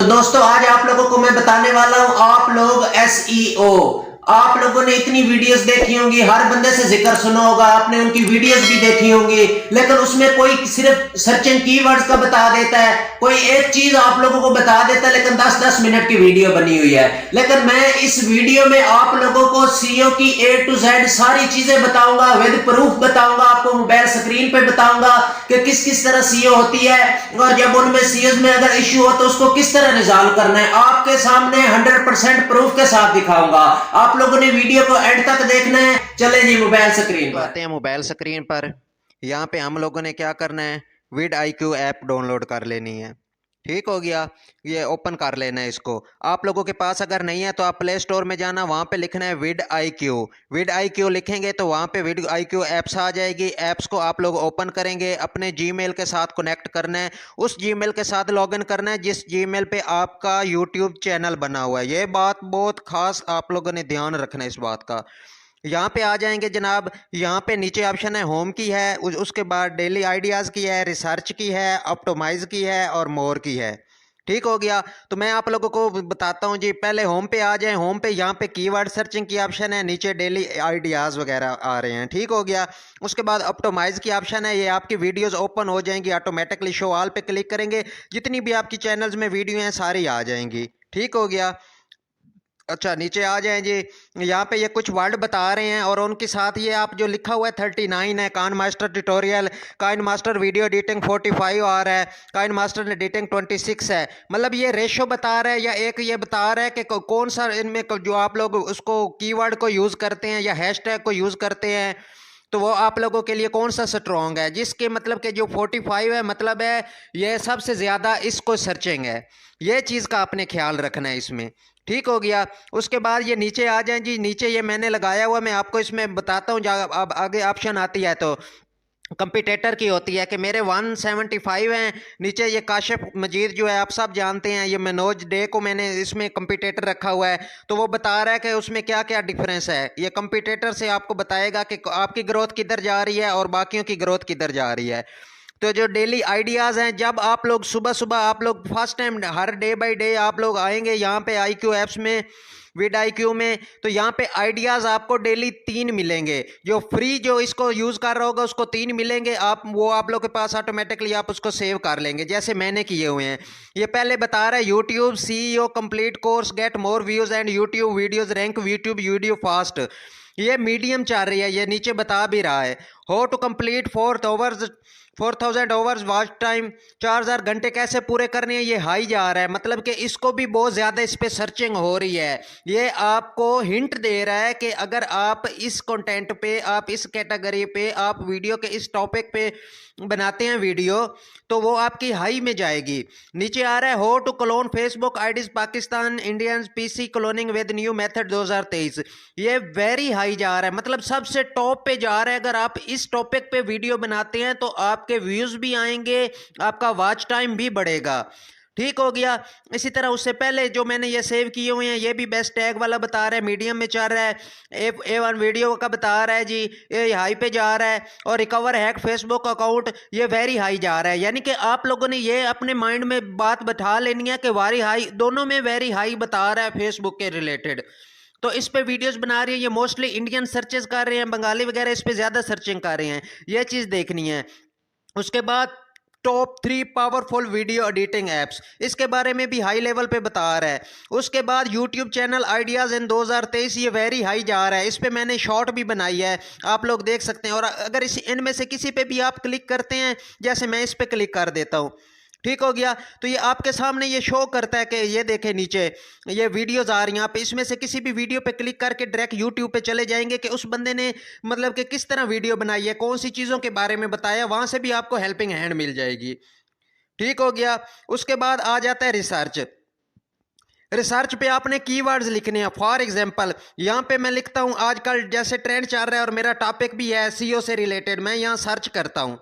दोस्तों आज आप लोगों को मैं बताने वाला हूं, आप लोग एसईओ, आप लोगों ने इतनी वीडियोस देखी होंगी, हर बंदे से जिक्र सुना होगा, आपने उनकी वीडियोस भी देखी होंगी, लेकिन उसमें कोई सिर्फ सर्चिंग कीवर्ड्स का बता देता है, कोई एक चीज आप लोगों को बता देता है, लेकिन 10-10 मिनट की वीडियो बनी हुई है। लेकिन मैं इस वीडियो में आप लोगों को सीईओ की A to Z सारी चीजें बताऊंगा, विद प्रूफ बताऊंगा, आपको मोबाइल स्क्रीन पे बताऊंगा कि किस किस तरह सीईओ होती है, और जब उनमें सीईओ में अगर इश्यू हो तो उसको किस तरह रिजॉल्व करना है, आपके सामने 100% प्रूफ के साथ दिखाऊंगा। आप लोगों ने वीडियो को एंड तक देखना है। चले जी मोबाइल स्क्रीन पर आते हैं। मोबाइल स्क्रीन पर यहाँ पे हम लोगों ने क्या करना है, vidIQ ऐप डाउनलोड कर लेनी है। ठीक हो गया, ये ओपन कर लेना है इसको। आप लोगों के पास अगर नहीं है तो आप प्ले स्टोर में जाना, वहाँ पे लिखना है vidIQ लिखेंगे तो वहाँ पे vidIQ ऐप्स आ जाएगी। ऐप्स को आप लोग ओपन करेंगे, अपने जीमेल के साथ कनेक्ट करना है, उस जीमेल के साथ लॉगिन करना है जिस जीमेल पे आपका यूट्यूब चैनल बना हुआ है। ये बात बहुत खास आप लोगों ने ध्यान रखना है इस बात का। यहाँ पे आ जाएंगे जनाब, यहाँ पे नीचे ऑप्शन है होम की है, उसके बाद डेली आइडियाज़ की है, रिसर्च की है, ऑप्टिमाइज की है और मोर की है। ठीक हो गया, तो मैं आप लोगों को बताता हूँ जी। पहले होम पे आ जाएं। होम पे यहाँ पे कीवर्ड सर्चिंग की ऑप्शन है, नीचे डेली आइडियाज़ वगैरह आ रहे हैं। ठीक हो गया, उसके बाद ऑप्टिमाइज की ऑप्शन है, ये आपकी वीडियोस ओपन हो जाएंगी ऑटोमेटिकली। शो ऑल पे क्लिक करेंगे, जितनी भी आपकी चैनल्स में वीडियो हैं सारी आ जाएंगी। ठीक हो गया, अच्छा नीचे आ जाएं जी। यहाँ पे ये कुछ वर्ड बता रहे हैं और उनके साथ ये आप जो लिखा हुआ है 39 है, Kine Master tutorial, Kine Master video editing 45 आ रहा है, काइन मास्टर एडिटिंग 26 है। मतलब ये रेशो बता रहा है या एक ये बता रहा है कि कौन सा इनमें जो आप लोग उसको कीवर्ड को यूज़ करते हैं या हैशटैग को यूज़ करते हैं, तो वो आप लोगों के लिए कौन सा स्ट्रॉन्ग है। जिसके मतलब कि जो 45 है, मतलब है ये सबसे ज़्यादा इसको सर्चिंग है। ये चीज़ का आपने ख्याल रखना है इसमें। ठीक हो गया, उसके बाद ये नीचे आ जाएं जी। नीचे ये मैंने लगाया हुआ, मैं आपको इसमें बताता हूँ। अब आगे ऑप्शन आती है तो कंपटीटर की होती है कि मेरे 175 हैं। नीचे ये काशिफ मजीद जो है आप सब जानते हैं, ये मनोज डे को मैंने इसमें कंपटीटर रखा हुआ है, तो वो बता रहा है कि उसमें क्या क्या डिफरेंस है। ये कंपटीटर से आपको बताएगा कि आपकी ग्रोथ किधर जा रही है और बाकियों की ग्रोथ किधर जा रही है। तो जो डेली आइडियाज़ हैं, जब आप लोग सुबह सुबह आप लोग first time her day by day आप लोग आएंगे यहाँ पे IQ ऐप्स में, vidIQ में, तो यहाँ पे आइडियाज़ आपको डेली 3 मिलेंगे। जो फ्री जो इसको यूज़ कर रहा होगा उसको 3 मिलेंगे, आप लोग के पास ऑटोमेटिकली आप उसको सेव कर लेंगे जैसे मैंने किए हुए हैं। ये पहले बता रहा है YouTube CEO complete course, get more views and YouTube videos, rank YouTube video fast. ये मीडियम चल रही है, ये नीचे बता भी रहा है। How to complete 4000 hours watch time, 4000 घंटे कैसे पूरे करने हैं, ये हाई जा रहा है। मतलब कि इसको भी बहुत ज़्यादा इस पर सर्चिंग हो रही है। ये आपको हिंट दे रहा है कि अगर आप इस कंटेंट पे, आप इस कैटेगरी पे, आप वीडियो के इस टॉपिक पे बनाते हैं वीडियो, तो वो आपकी हाई में जाएगी। नीचे आ रहा है how to clone Facebook IDs Pakistan Indians PC cloning with new method 2023। ये वेरी हाई जा रहा है, मतलब सबसे टॉप पे जा रहा है। अगर आप इस टॉपिक पे वीडियो बनाते हैं तो आपके व्यूज़ भी आएंगे, आपका वॉच टाइम भी बढ़ेगा। ठीक हो गया, इसी तरह उससे पहले जो मैंने ये सेव किए हुए हैं, ये भी बेस्ट टैग वाला बता रहा है, मीडियम में चल रहा है। A1 वीडियो का बता रहा है जी, ये हाई पे जा रहा है। और रिकवर हैक फेसबुक अकाउंट, ये वेरी हाई जा रहा है। यानी कि आप लोगों ने ये अपने माइंड में बात बैठा लेनी है कि वेरी हाई, दोनों में वेरी हाई बता रहा है फेसबुक के रिलेटेड। तो इस पे वीडियोस बना रही है, ये मोस्टली इंडियन सर्चेस कर रहे हैं, बंगाली वगैरह इस पे ज़्यादा सर्चिंग कर रहे हैं। ये चीज़ देखनी है। उसके बाद top 3 powerful video editing apps, इसके बारे में भी हाई लेवल पे बता रहा है। उसके बाद यूट्यूब चैनल आइडियाज़ इन 2023, ये वेरी हाई जा रहा है। इस पे मैंने शॉर्ट भी बनाई है, आप लोग देख सकते हैं। और अगर इनमें से किसी पे भी आप क्लिक करते हैं, जैसे मैं इस पे क्लिक कर देता हूँ, ठीक हो गया, तो ये आपके सामने ये शो करता है कि ये देखें नीचे ये वीडियोस आ रही हैं। आप इसमें से किसी भी वीडियो पे क्लिक करके डायरेक्ट यूट्यूब पे चले जाएंगे कि उस बंदे ने मतलब कि किस तरह वीडियो बनाई है, कौन सी चीज़ों के बारे में बताया, वहाँ से भी आपको हेल्पिंग हैंड मिल जाएगी। ठीक हो गया, उसके बाद आ जाता है रिसर्च। रिसर्च पे आपने कीवर्ड्स लिखने हैं। फॉर एग्जांपल यहाँ पे मैं लिखता हूँ, आजकल जैसे ट्रेंड चल रहा है और मेरा टॉपिक भी है SEO से रिलेटेड, मैं यहाँ सर्च करता हूँ।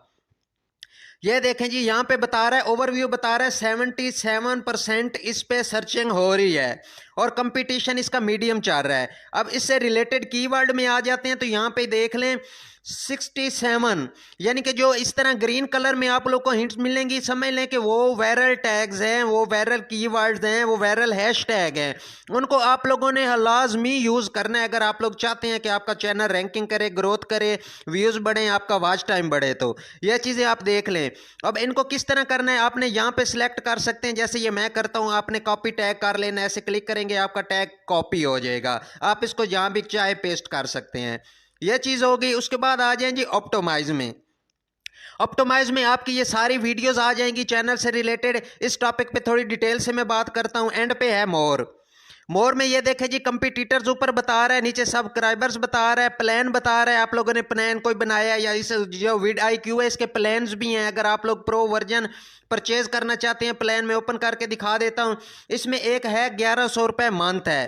ये देखें जी, यहाँ पे बता रहा है, ओवरव्यू बता रहा है 77% इस पे सर्चिंग हो रही है। और कंपटीशन इसका मीडियम चल रहा है। अब इससे रिलेटेड कीवर्ड में आ जाते हैं तो यहाँ पे देख लें 67, यानी कि जो इस तरह ग्रीन कलर में आप लोग को हिंट्स मिलेंगी, समझ लें कि वो वायरल टैग्स हैं, वो वायरल कीवर्ड्स हैं, वो वायरल हैशटैग हैं। उनको आप लोगों ने लाजमी यूज़ करना है अगर आप लोग चाहते हैं कि आपका चैनल रैंकिंग करे, ग्रोथ करे, व्यूज़ बढ़े, आपका वॉच टाइम बढ़े। तो ये चीज़ें आप देख लें। अब इनको किस तरह करना है, आपने यहाँ पे सिलेक्ट कर सकते हैं, जैसे ये मैं करता हूँ। आपने कॉपी टैग कर लेना, ऐसे क्लिक करेंगे आपका टैग कॉपी हो जाएगा। आप इसको जहाँ भी चाहे पेस्ट कर सकते हैं। यह चीज़ होगी। उसके बाद आ जाएं जी ऑप्टिमाइज में। ऑप्टिमाइज में आपकी ये सारी वीडियोस आ जाएंगी चैनल से रिलेटेड। इस टॉपिक पे थोड़ी डिटेल से मैं बात करता हूँ। एंड पे है मोर में ये देखें जी, कंपटीटर्स ऊपर बता रहा है, नीचे सब्सक्राइबर्स बता रहा है, प्लान बता रहा है। आप लोगों ने प्लान कोई बनाया या इस जो vidIQ है इसके प्लान्स भी हैं। अगर आप लोग प्रो वर्जन परचेज करना चाहते हैं, प्लान में ओपन करके दिखा देता हूँ। इसमें एक है 1100 रुपये मंथ है,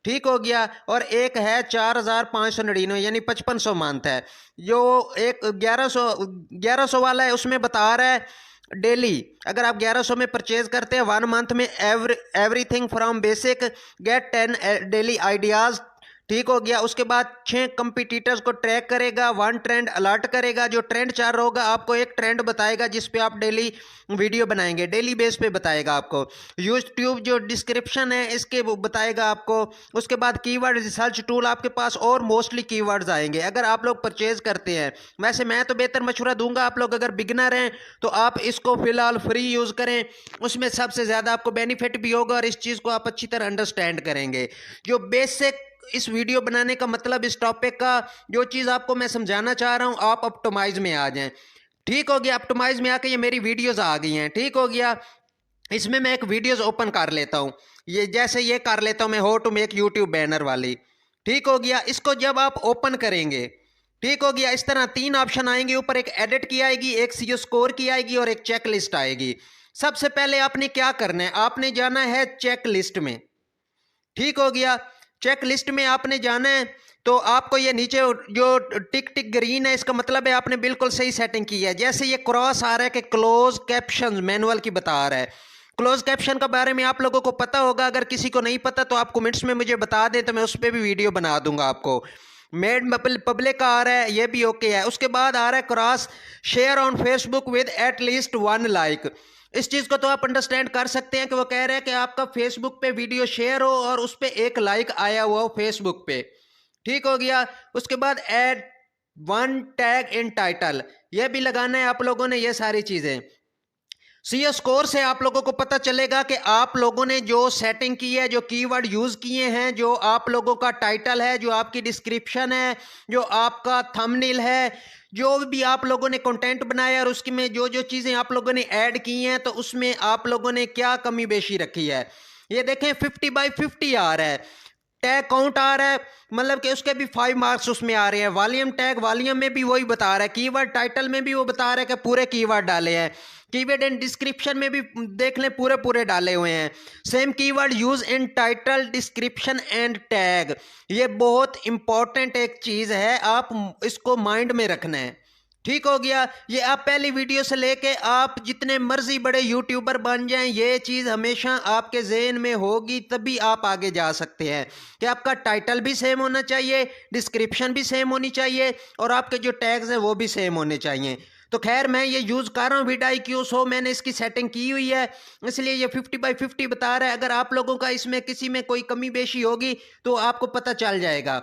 ठीक हो गया, और एक है 4599 यानी 5500 मंथ है। जो एक 1100 वाला है उसमें बता रहा है डेली, अगर आप 1100 में परचेज करते हैं 1 मंथ में everything from basic get 10 daily ideas, ठीक हो गया। उसके बाद 6 कंपटीटर्स को ट्रैक करेगा, 1 ट्रेंड अलर्ट करेगा, जो ट्रेंड चल रहा होगा आपको एक ट्रेंड बताएगा जिस पे आप डेली वीडियो बनाएंगे, डेली बेस पे बताएगा आपको। यूट्यूब जो डिस्क्रिप्शन है इसके वो बताएगा आपको। उसके बाद कीवर्ड रिसर्च टूल आपके पास और मोस्टली कीवर्ड्स आएंगे अगर आप लोग परचेज करते हैं। वैसे मैं तो बेहतर मशवरा दूंगा, आप लोग अगर बिगनर हैं तो आप इसको फिलहाल फ्री यूज़ करें, उसमें सबसे ज़्यादा आपको बेनिफिट भी होगा और इस चीज़ को आप अच्छी तरह अंडरस्टैंड करेंगे। जो बेसिक इस वीडियो बनाने का मतलब, इस टॉपिक का जो चीज़ आपको मैं समझाना चाह रहा हूँ, आप ऑप्टिमाइज में आ जाएं, ठीक हो गया। ऑप्टिमाइज में आके ये मेरी वीडियोस आ गई हैं, ठीक हो गया। इसमें मैं एक वीडियोस ओपन कर लेता हूँ, ये जैसे ये कर लेता हूँ मैं, how to make YouTube banner वाली, ठीक हो गया। इसको जब आप ओपन करेंगे, ठीक हो गया, इस तरह 3 ऑप्शन आएंगे ऊपर, एक एडिट की आएगी, एक सीओ स्कोर की आएगी और एक चेक लिस्ट आएगी। सबसे पहले आपने क्या करना है, आपने जाना है चेक लिस्ट में, ठीक हो गया। चेक लिस्ट में आपने जाना है तो आपको ये नीचे जो टिक टिक ग्रीन है इसका मतलब है आपने बिल्कुल सही सेटिंग की है। जैसे ये क्रॉस आ रहा है कि क्लोज कैप्शन मैनुअल की बता रहा है, क्लोज कैप्शन के बारे में आप लोगों को पता होगा, अगर किसी को नहीं पता तो आप कमेंट्स में मुझे बता दें तो मैं उस पर भी वीडियो बना दूंगा आपको। मेड पब्लिक का आ रहा है, ये भी ओके है। उसके बाद आ रहा है cross share on Facebook with at least 1 like. इस चीज़ को तो आप अंडरस्टैंड कर सकते हैं कि वो कह रहे हैं कि आपका फेसबुक पे वीडियो शेयर हो और उस पर 1 लाइक आया हुआ हो फेसबुक पे, ठीक हो गया। उसके बाद ऐड 1 टैग इन टाइटल, ये भी लगाना है आप लोगों ने। ये सारी चीज़ें सीओ स्कोर से आप लोगों को पता चलेगा कि आप लोगों ने जो सेटिंग की है, जो कीवर्ड यूज़ किए हैं, जो आप लोगों का टाइटल है, जो आपकी डिस्क्रिप्शन है, जो आपका थंबनेल है, जो भी आप लोगों ने कंटेंट बनाया और उसकी में जो जो चीज़ें आप लोगों ने ऐड की हैं, तो उसमें आप लोगों ने क्या कमी बेशी रखी है। ये देखें 50/50 आ रहा है, टैग काउंट आ रहा है, मतलब कि उसके भी 5 मार्क्स उसमें आ रहे हैं। वॉल्यूम टैग, वॉल्यूम में भी वही बता रहा है, कीवर्ड टाइटल में भी वो बता रहा है कि पूरे कीवर्ड डाले हैं। कीवर्ड एंड डिस्क्रिप्शन में भी देख लें पूरे पूरे डाले हुए हैं। Same keyword use in title, description and tag, ये बहुत इंपॉर्टेंट एक चीज़ है, आप इसको माइंड में रखना है, ठीक हो गया। ये आप पहली वीडियो से लेके आप जितने मर्जी बड़े यूट्यूबर बन जाएं, ये चीज़ हमेशा आपके ज़हन में होगी, तभी आप आगे जा सकते हैं कि आपका टाइटल भी सेम होना चाहिए, डिस्क्रिप्शन भी सेम होनी चाहिए और आपके जो टैग्स हैं वो भी सेम होने चाहिए। तो खैर मैं ये यूज़ कर रहा हूँ vidIQ, सो मैंने इसकी सेटिंग की हुई है, इसलिए ये 50/50 बता रहा है। अगर आप लोगों का इसमें किसी में कोई कमी बेशी होगी तो आपको पता चल जाएगा।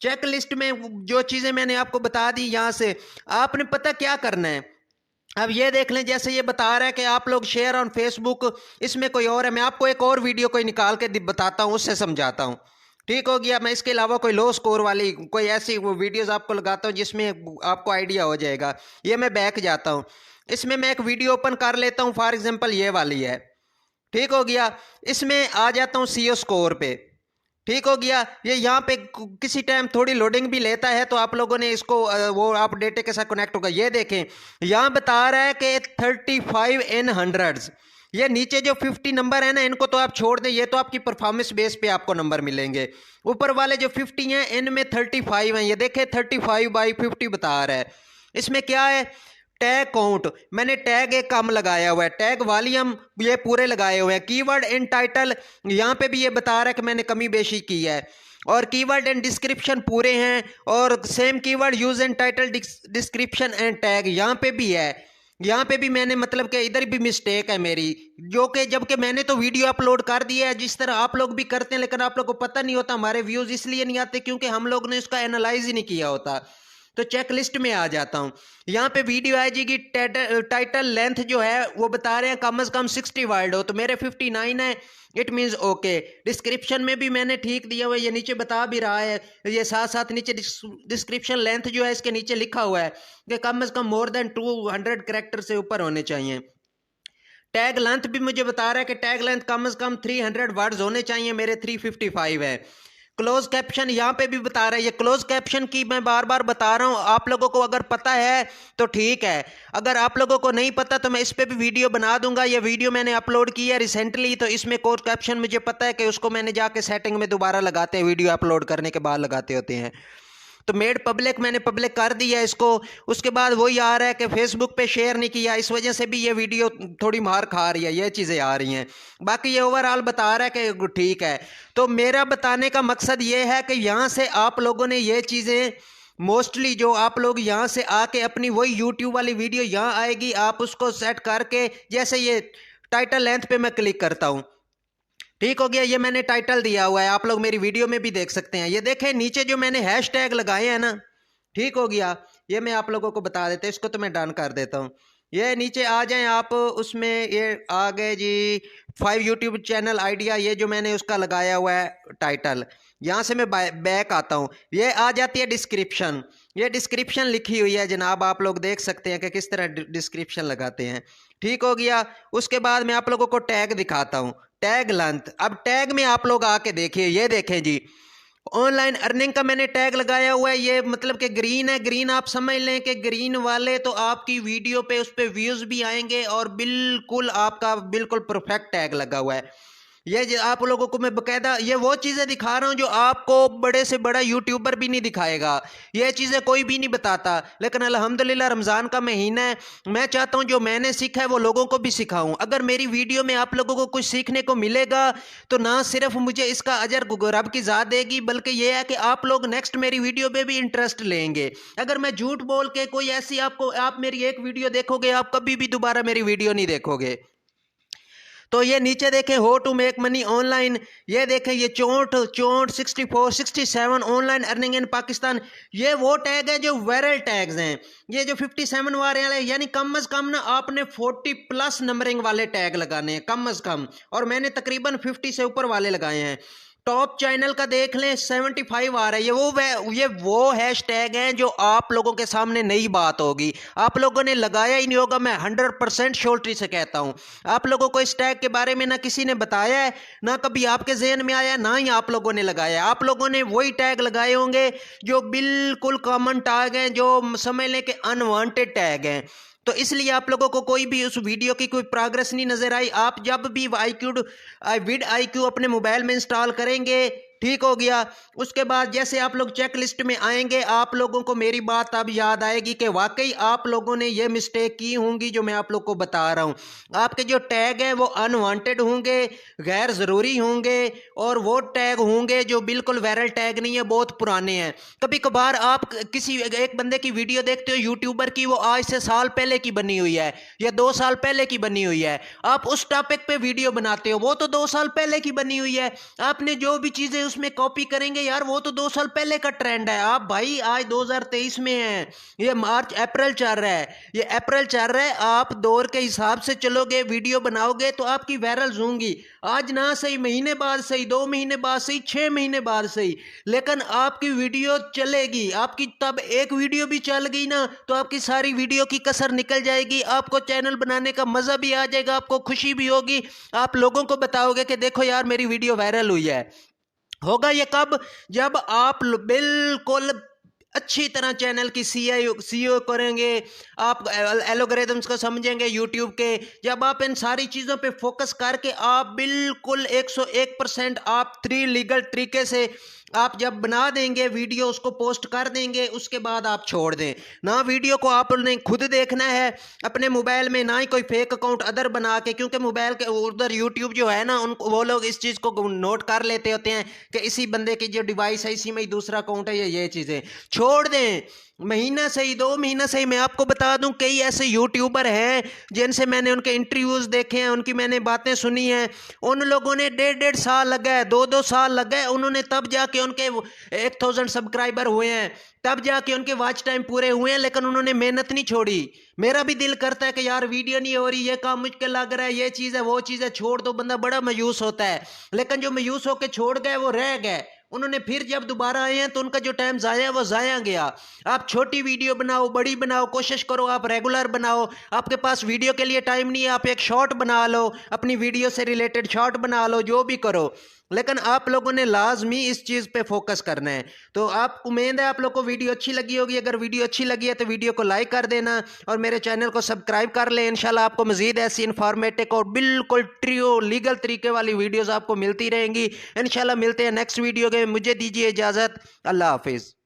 चेक लिस्ट में जो चीज़ें मैंने आपको बता दी, यहाँ से आपने पता क्या करना है। अब ये देख लें, जैसे ये बता रहा है कि आप लोग शेयर ऑन फेसबुक, इसमें कोई और है। मैं आपको एक और वीडियो कोई निकाल के बताता हूँ, उससे समझाता हूँ, ठीक हो गया। मैं इसके अलावा कोई लो स्कोर वाली कोई ऐसी वो वीडियोस आपको लगाता हूँ जिसमें आपको आइडिया हो जाएगा। ये मैं बैक जाता हूँ, इसमें मैं एक वीडियो ओपन कर लेता हूँ, फॉर एग्जांपल ये वाली है, ठीक हो गया। इसमें आ जाता हूँ सीओ स्कोर पे, ठीक हो गया। ये यहाँ पे किसी टाइम थोड़ी लोडिंग भी लेता है, तो आप लोगों ने इसको वो आप डेटे के साथ कनेक्ट होगा। ये देखें यहाँ बता रहा है कि 35 in 100s। ये नीचे जो 50 नंबर है ना, इनको तो आप छोड़ दें, ये तो आपकी परफॉर्मेंस बेस पे आपको नंबर मिलेंगे। ऊपर वाले जो 50 हैं इनमें 35 हैं, ये देखें 35/50 बता रहा है। इसमें क्या है, टैग काउंट, मैंने टैग एक कम लगाया हुआ है, टैग वॉल्यूम ये पूरे लगाए हुए हैं। कीवर्ड एंड टाइटल यहाँ पे भी ये बता रहा है कि मैंने कमी बेशी की है, और कीवर्ड एंड डिस्क्रिप्शन पूरे हैं, और same keyword use and title description and tag यहाँ पे भी है। यहाँ पे भी मैंने मतलब कि इधर भी मिस्टेक है मेरी, जो कि जबकि मैंने तो वीडियो अपलोड कर दिया है जिस तरह आप लोग भी करते हैं, लेकिन आप लोग को पता नहीं होता। हमारे व्यूज इसलिए नहीं आते क्योंकि हम लोग ने उसका एनालाइज ही नहीं किया होता। तो चेक लिस्ट में आ जाता हूँ, यहाँ पे वीडियो आ जाएगी। टाइटल लेंथ जो है वो बता रहे हैं कम से कम 60 वर्ड हो, तो मेरे 59 है, इट मीन्स ओके। डिस्क्रिप्शन में भी मैंने ठीक दिया हुआ है, ये नीचे बता भी रहा है, ये साथ साथ नीचे डिस्क्रिप्शन लेंथ जो है इसके नीचे लिखा हुआ है कि कम से कम मोर देन 200 कैरेक्टर से ऊपर होने चाहिए। टैग लेंथ भी मुझे बता रहा है कि टैग लेंथ कम से कम 300 वर्ड्स होने चाहिए, मेरे 355 है। क्लोज कैप्शन यहाँ पे भी बता रहा है, ये क्लोज कैप्शन की मैं बार बार बता रहा हूँ, आप लोगों को अगर पता है तो ठीक है, अगर आप लोगों को नहीं पता तो मैं इस पे भी वीडियो बना दूंगा। ये वीडियो मैंने अपलोड की है रिसेंटली, तो इसमें क्लोज कैप्शन मुझे पता है कि उसको मैंने जाके सेटिंग में दोबारा लगाते हैं, वीडियो अपलोड करने के बाद लगाते होते हैं। तो मेड पब्लिक मैंने पब्लिक कर दिया इसको, उसके बाद वही आ रहा है कि फेसबुक पे शेयर नहीं किया, इस वजह से भी ये वीडियो थोड़ी मार खा रही है, ये चीज़ें आ रही हैं। बाकी ये ओवरऑल बता रहा है कि ठीक है। तो मेरा बताने का मकसद ये है कि यहाँ से आप लोगों ने ये चीज़ें मोस्टली जो आप लोग यहाँ से आके अपनी वही यूट्यूब वाली वीडियो यहाँ आएगी, आप उसको सेट करके, जैसे ये टाइटल लेंथ पे मैं क्लिक करता हूँ, ठीक हो गया, ये मैंने टाइटल दिया हुआ है, आप लोग मेरी वीडियो में भी देख सकते हैं। ये देखें नीचे जो मैंने हैशटैग लगाए हैं ना, ठीक हो गया, ये मैं आप लोगों को बता देता हूँ, इसको तो मैं डन कर देता हूँ। ये नीचे आ जाएं आप, उसमें ये आ गए जी 5 यूट्यूब चैनल आइडिया, ये जो मैंने उसका लगाया हुआ है टाइटल। यहाँ से मैं बैक आता हूँ, ये आ जाती है डिस्क्रिप्शन, ये डिस्क्रिप्शन लिखी हुई है जनाब, आप लोग देख सकते हैं कि किस तरह डिस्क्रिप्शन लगाते हैं, ठीक हो गया। उसके बाद मैं आप लोगों को टैग दिखाता हूँ, टैग लेंथ। अब टैग में आप लोग आके देखिए, ये देखें जी, ऑनलाइन अर्निंग का मैंने टैग लगाया हुआ है, ये मतलब कि ग्रीन है, ग्रीन आप समझ लें कि ग्रीन वाले तो आपकी वीडियो पे उस पर व्यूज भी आएंगे, और बिल्कुल आपका बिल्कुल परफेक्ट टैग लगा हुआ है। ये आप लोगों को मैं बकायदा ये वो चीज़ें दिखा रहा हूँ जो आपको बड़े से बड़ा यूट्यूबर भी नहीं दिखाएगा, ये चीज़ें कोई भी नहीं बताता। लेकिन अल्हम्दुलिल्लाह रमज़ान का महीना है, मैं चाहता हूँ जो मैंने सीखा है वो लोगों को भी सिखाऊं। अगर मेरी वीडियो में आप लोगों को कुछ सीखने को मिलेगा तो ना सिर्फ मुझे इसका अजर रब की ज़ात देगी, बल्कि ये है कि आप लोग नेक्स्ट मेरी वीडियो में भी इंटरेस्ट लेंगे। अगर मैं झूठ बोल के कोई ऐसी आप मेरी एक वीडियो देखोगे, आप कभी भी दोबारा मेरी वीडियो नहीं देखोगे। तो ये नीचे देखें how to make money online, ये देखें ये 64 64 67 ऑनलाइन अर्निंग इन पाकिस्तान, ये वो टैग है जो वायरल टैग्स हैं। ये जो 57 वाले हैं, यानी कम से कम ना आपने 40+ नंबरिंग वाले टैग लगाने हैं कम से कम, और मैंने तकरीबन 50 से ऊपर वाले लगाए हैं। टॉप चैनल का देख लें 75 आ रहा है, ये वो हैशटैग हैं जो आप लोगों के सामने नई बात होगी, आप लोगों ने लगाया ही नहीं होगा, मैं 100% श्योरिटी से कहता हूं। आप लोगों को इस टैग के बारे में ना किसी ने बताया है, ना कभी आपके जहन में आया, ना ही आप लोगों ने लगाया। आप लोगों ने वही टैग लगाए होंगे जो बिल्कुल कॉमन टैग हैं, जो समझ लें कि अनवांटेड टैग हैं। तो इसलिए आप लोगों को कोई भी उस वीडियो की कोई प्रोग्रेस नहीं नजर आई। आप जब भी विड IQ अपने मोबाइल में इंस्टॉल करेंगे, ठीक हो गया, उसके बाद जैसे आप लोग चेक लिस्ट में आएंगे, आप लोगों को मेरी बात अब याद आएगी कि वाकई आप लोगों ने ये मिस्टेक की होंगी जो मैं आप लोग को बता रहा हूँ। आपके जो टैग हैं वो अनवांटेड होंगे, गैर ज़रूरी होंगे, और वो टैग होंगे जो बिल्कुल वायरल टैग नहीं है, बहुत पुराने हैं। कभी कभार आप किसी एक बंदे की वीडियो देखते हो यूट्यूबर की, वो आज से साल पहले की बनी हुई है या 2 साल पहले की बनी हुई है, आप उस टॉपिक पे वीडियो बनाते हो, वो तो 2 साल पहले की बनी हुई है। आपने जो भी चीज़ें उसमें कॉपी करेंगे यार, वो तो 2 साल पहले का ट्रेंड है। आप भाई आज 2023 में हैं, ये अप्रैल चल रहा है, ये अप्रैल चल रहा है, आप दौर के हिसाब से चलोगे, वीडियो बनाओगे तो आपकी वायरल होंगी। आज ना सही महीने बाद सही, 2 महीने बाद सही, 6 महीने बाद सही, लेकिन आपकी वीडियो चलेगी। आपकी तब एक वीडियो भी चल गई ना तो आपकी सारी वीडियो की कसर निकल जाएगी, आपको चैनल बनाने का मजा भी आ जाएगा, आपको खुशी भी होगी, आप लोगों को बताओगे कि देखो यार मेरी वीडियो वायरल हुई है। होगा ये कब? जब आप बिल्कुल अच्छी तरह चैनल की सीईओ करेंगे, आप एल्गोरिथम्स को समझेंगे यूट्यूब के, जब आप इन सारी चीज़ों पे फोकस करके आप बिल्कुल 101% आप 3 लीगल तरीके से आप जब बना देंगे वीडियो, उसको पोस्ट कर देंगे, उसके बाद आप छोड़ दें। ना वीडियो को आपने खुद देखना है अपने मोबाइल में, ना ही कोई फेक अकाउंट अदर बना के, क्योंकि मोबाइल के उधर यूट्यूब जो है ना, उनको वो लोग इस चीज़ को नोट कर लेते होते हैं कि इसी बंदे की जो डिवाइस है इसी में ही दूसरा अकाउंट है, ये चीज़ें छोड़ दें। महीना से ही 2 महीना से ही मैं आपको बता दूं, कई ऐसे यूट्यूबर हैं जिनसे मैंने उनके इंटरव्यूज़ देखे हैं, उनकी मैंने बातें सुनी हैं। उन लोगों ने 1.5 साल लगा है, 2 साल लगा है, उन्होंने तब जाके उनके 1000 सब्सक्राइबर हुए हैं, तब जाके उनके वॉच टाइम पूरे हुए हैं, लेकिन उन्होंने मेहनत नहीं छोड़ी। मेरा भी दिल करता है कि यार वीडियो नहीं हो रही, ये काम मुझको लग रहा है, ये चीज़ है, वो चीज़ है, छोड़ दो, बंदा बड़ा मायूस होता है। लेकिन जो मायूस होकर छोड़ गए वो रह गए, उन्होंने फिर जब दोबारा आए हैं तो उनका जो टाइम ज़ाया वो ज़ाया गया। आप छोटी वीडियो बनाओ, बड़ी बनाओ, कोशिश करो आप रेगुलर बनाओ। आपके पास वीडियो के लिए टाइम नहीं है, आप एक शॉर्ट बना लो, अपनी वीडियो से रिलेटेड शॉर्ट बना लो, जो भी करो, लेकिन आप लोगों ने लाजमी इस चीज़ पे फोकस करना है। तो आप, उम्मीद है आप लोग को वीडियो अच्छी लगी होगी। अगर वीडियो अच्छी लगी है तो वीडियो को लाइक कर देना और मेरे चैनल को सब्सक्राइब कर लें। इंशाल्लाह आपको मज़ीद ऐसी इन्फॉर्मेटिव और बिल्कुल ट्रियो लीगल तरीके वाली वीडियोज़ आपको मिलती रहेंगी। इंशाल्लाह मिलते हैं नेक्स्ट वीडियो के। मुझे दीजिए इजाज़त। अल्लाह हाफिज़।